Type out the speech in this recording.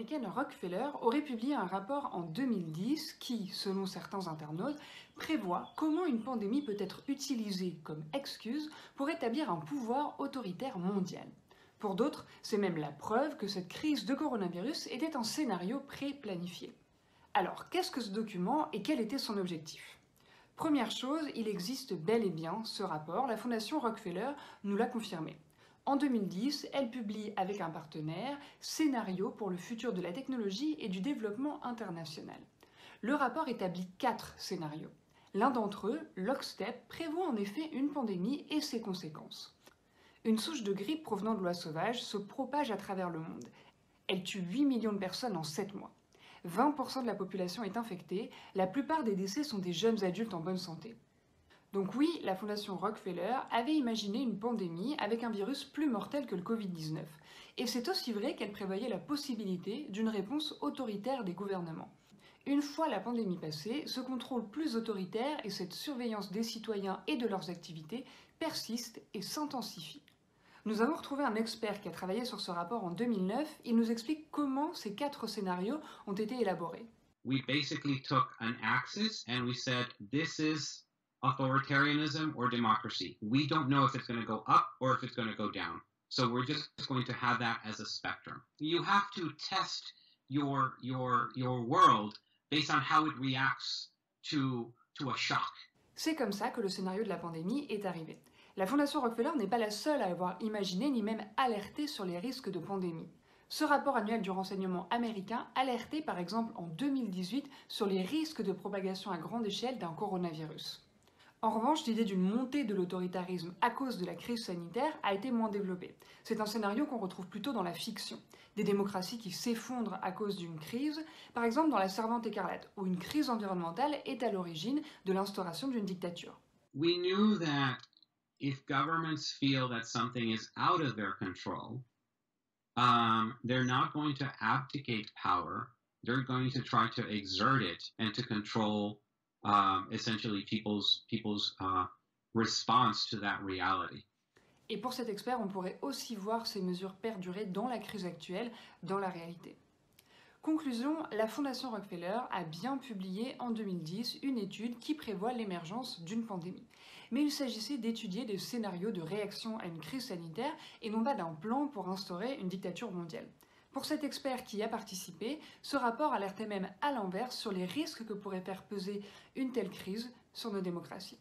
américaine Rockefeller aurait publié un rapport en 2010 qui, selon certains internautes, prévoit comment une pandémie peut être utilisée comme excuse pour établir un pouvoir autoritaire mondial. Pour d'autres, c'est même la preuve que cette crise de coronavirus était un scénario pré-planifié. Alors, qu'est-ce que ce document et quel était son objectif ? Première chose, il existe bel et bien ce rapport, la Fondation Rockefeller nous l'a confirmé. En 2010, elle publie avec un partenaire Scénario pour le futur de la technologie et du développement international. Le rapport établit 4 scénarios. L'un d'entre eux, Lockstep, prévoit en effet une pandémie et ses conséquences. Une souche de grippe provenant de l'oie sauvage se propage à travers le monde. Elle tue 8 millions de personnes en 7 mois. 20% de la population est infectée, la plupart des décès sont des jeunes adultes en bonne santé. Donc oui, la Fondation Rockefeller avait imaginé une pandémie avec un virus plus mortel que le Covid-19. Et c'est aussi vrai qu'elle prévoyait la possibilité d'une réponse autoritaire des gouvernements. Une fois la pandémie passée, ce contrôle plus autoritaire et cette surveillance des citoyens et de leurs activités persistent et s'intensifient. Nous avons retrouvé un expert qui a travaillé sur ce rapport en 2009. Il nous explique comment ces 4 scénarios ont été élaborés. We basically took an axis and we said, this is authoritarianism or democracy. We don't know if it's going to go up or if it's going to go down. So we're just going to have that as a spectrum. You have to test your world based on how it reacts to a shock. C'est comme ça que le scénario de la pandémie est arrivé. La Fondation Rockefeller n'est pas la seule à avoir imaginé ni même alerté sur les risques de pandémie. Ce rapport annuel du renseignement américain alertait par exemple en 2018 sur les risques de propagation à grande échelle d'un coronavirus. En revanche, l'idée d'une montée de l'autoritarisme à cause de la crise sanitaire a été moins développée. C'est un scénario qu'on retrouve plutôt dans la fiction. Des démocraties qui s'effondrent à cause d'une crise, par exemple dans La Servante écarlate, où une crise environnementale est à l'origine de l'instauration d'une dictature. We knew that if governments feel that something is out of their control, they're not going to abdicate power. They're going to try to exert it and to control essentially people's response to that reality. Et pour cet expert, on pourrait aussi voir ces mesures perdurer dans la crise actuelle, dans la réalité. Conclusion, la Fondation Rockefeller a bien publié en 2010 une étude qui prévoit l'émergence d'une pandémie. Mais il s'agissait d'étudier des scénarios de réaction à une crise sanitaire et non pas d'un plan pour instaurer une dictature mondiale. Pour cet expert qui y a participé, ce rapport alertait même à l'inverse sur les risques que pourrait faire peser une telle crise sur nos démocraties.